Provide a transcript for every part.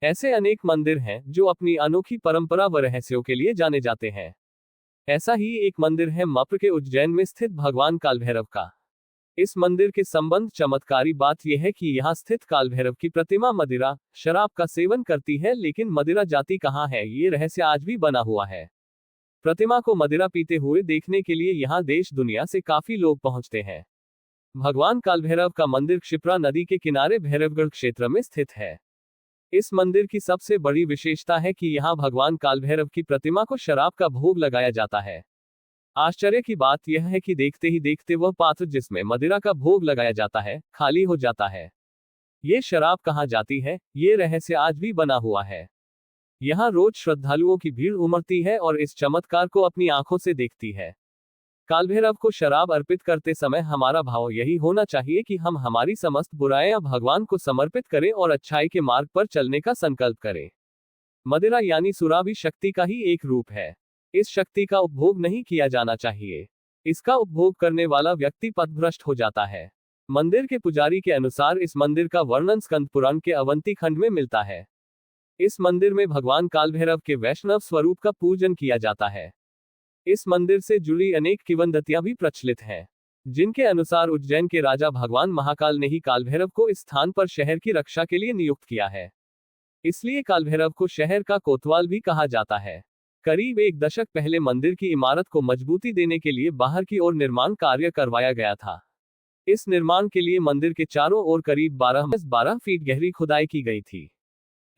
ऐसे अनेक मंदिर हैं जो अपनी अनोखी परंपरा व रहस्यों के लिए जाने जाते हैं। ऐसा ही एक मंदिर है मप्र के उज्जैन में स्थित भगवान कालभैरव का। इस मंदिर के संबंध चमत्कारी बात यह है कि यहाँ स्थित कालभैरव की प्रतिमा मदिरा, शराब का सेवन करती है, लेकिन मदिरा जाती कहाँ है, ये रहस्य आज भी बना हुआ है। प्रतिमा को मदिरा पीते हुए देखने के लिए यहाँ देश दुनिया से काफी लोग पहुंचते हैं। भगवान कालभैरव का मंदिर क्षिप्रा नदी के किनारे भैरवगढ़ क्षेत्र में स्थित है। इस मंदिर की सबसे बड़ी विशेषता है कि यहाँ भगवान कालभैरव की प्रतिमा को शराब का भोग लगाया जाता है। आश्चर्य की बात यह है कि देखते ही देखते वह पात्र जिसमें मदिरा का भोग लगाया जाता है, खाली हो जाता है। ये शराब कहाँ जाती है, ये रहस्य आज भी बना हुआ है। यहाँ रोज श्रद्धालुओं की भीड़ उमड़ती है और इस चमत्कार को अपनी आंखों से देखती है। कालभैरव को शराब अर्पित करते समय हमारा भाव यही होना चाहिए कि हम हमारी समस्त बुराइयां भगवान को समर्पित करें और अच्छाई के मार्ग पर चलने का संकल्प करें। मदिरा यानी सुराबी शक्ति का ही एक रूप है। इस शक्ति का उपभोग नहीं किया जाना चाहिए। इसका उपभोग करने वाला व्यक्ति पथभ्रष्ट हो जाता है। मंदिर के पुजारी के अनुसार इस मंदिर का वर्णन स्कंद पुराण के अवंती खंड में मिलता है। इस मंदिर में भगवान कालभैरव के वैष्णव स्वरूप का पूजन किया जाता है। इस मंदिर से जुड़ी अनेक किंवदंतियां भी प्रचलित हैं, जिनके अनुसार उज्जैन के राजा भगवान महाकाल ने ही कालभैरव को इस स्थान पर शहर की रक्षा के लिए नियुक्त किया है। इसलिए कालभैरव को शहर का कोतवाल भी कहा जाता है। करीब एक दशक पहले मंदिर की इमारत को मजबूती देने के लिए बाहर की ओर निर्माण कार्य करवाया गया था। इस निर्माण के लिए मंदिर के चारों ओर करीब 12 फीट गहरी खुदाई की गई थी।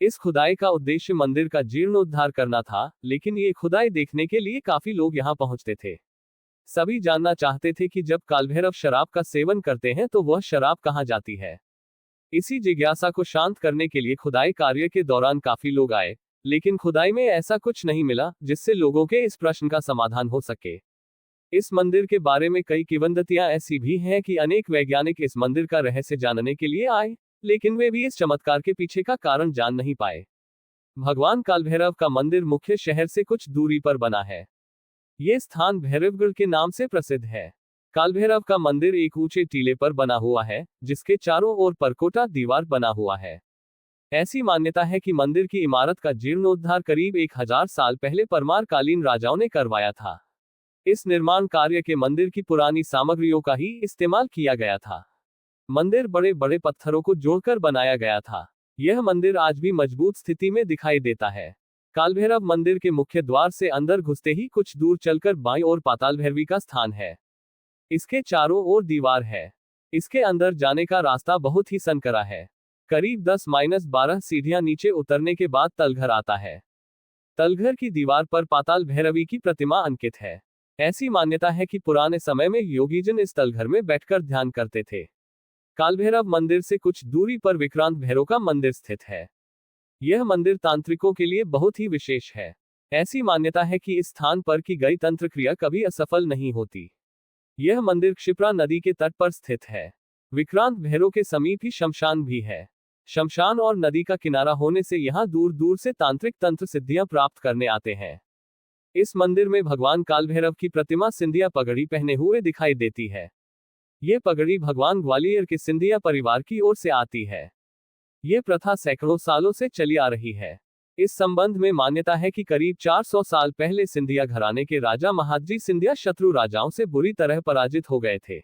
इस खुदाई का उद्देश्य मंदिर का जीर्णोद्धार करना था, लेकिन ये खुदाई देखने के लिए काफी लोग यहाँ पहुंचते थे। सभी जानना चाहते थे कि जब कालभैरव शराब का सेवन करते हैं तो वह शराब कहाँ जाती है। इसी जिज्ञासा को शांत करने के लिए खुदाई कार्य के दौरान काफी लोग आए, लेकिन खुदाई में ऐसा कुछ नहीं मिला जिससे लोगों के इस प्रश्न का समाधान हो सके। इस मंदिर के बारे में कई किंवदंतियां ऐसी भी हैं कि अनेक वैज्ञानिक इस मंदिर का रहस्य जानने के लिए आए, लेकिन वे भी इस चमत्कार के पीछे का कारण जान नहीं पाए। भगवान कालभैरव का मंदिर मुख्य शहर से कुछ दूरी पर बना है। ये स्थान भैरवगढ़ के नाम से प्रसिद्ध है। कालभैरव का मंदिर एक ऊंचे टीले पर बना हुआ है, जिसके चारों ओर परकोटा दीवार बना हुआ है। ऐसी मान्यता है कि मंदिर की इमारत का जीर्णोद्धार करीब 1000 साल पहले परमार कालीन राजाओं ने करवाया था। इस निर्माण कार्य के मंदिर की पुरानी सामग्रियों का ही इस्तेमाल किया गया था। मंदिर बड़े बड़े पत्थरों को जोड़कर बनाया गया था। यह मंदिर आज भी मजबूत स्थिति में दिखाई देता है। कालभैरव मंदिर के मुख्य द्वार से अंदर घुसते ही कुछ दूर चलकर बाईं ओर पाताल भैरवी का स्थान है। इसके चारों ओर दीवार है। इसके अंदर जाने का रास्ता बहुत ही संकरा है। करीब 10-12 सीढ़ियां नीचे उतरने के बाद तलघर आता है। तलघर की दीवार पर पाताल भैरवी की प्रतिमा अंकित है। ऐसी मान्यता है कि पुराने समय में योगीजन इस तलघर में बैठकर ध्यान करते थे। कालभैरव मंदिर से कुछ दूरी पर विक्रांत भैरव का मंदिर स्थित है। यह मंदिर तांत्रिकों के लिए बहुत ही विशेष है। ऐसी मान्यता है कि इस स्थान पर की गई तंत्र क्रिया कभी असफल नहीं होती। यह मंदिर क्षिप्रा नदी के तट पर स्थित है। विक्रांत भैरव के समीप ही शमशान भी है। शमशान और नदी का किनारा होने से यहाँ दूर दूर से तांत्रिक तंत्र सिद्धियां प्राप्त करने आते हैं। इस मंदिर में भगवान कालभैरव की प्रतिमा सिंधिया पगड़ी पहने हुए दिखाई देती है। ये पगड़ी भगवान ग्वालियर के सिंधिया परिवार की ओर से आती है। ये प्रथा सैकड़ों सालों से चली आ रही है। इस संबंध में मान्यता है कि करीब 400 साल पहले सिंधिया घराने के राजा महादजी सिंधिया शत्रु राजाओं से बुरी तरह पराजित हो गए थे।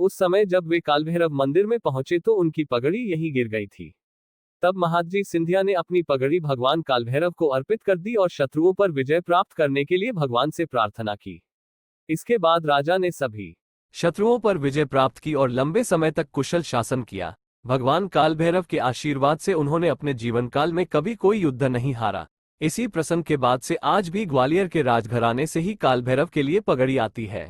उस समय जब वे कालभैरव मंदिर में पहुंचे तो उनकी पगड़ी यहीं गिर गई थी। तब महादजी सिंधिया ने अपनी पगड़ी भगवान कालभैरव को अर्पित कर दी और शत्रुओं पर विजय प्राप्त करने के लिए भगवान से प्रार्थना की। इसके बाद राजा ने सभी शत्रुओं पर विजय प्राप्त की और लंबे समय तक कुशल शासन किया। भगवान कालभैरव के आशीर्वाद से उन्होंने अपने जीवन काल में कभी कोई युद्ध नहीं हारा। इसी प्रसंग के बाद से आज भी ग्वालियर के राजघराने से ही कालभैरव के लिए पगड़ी आती है।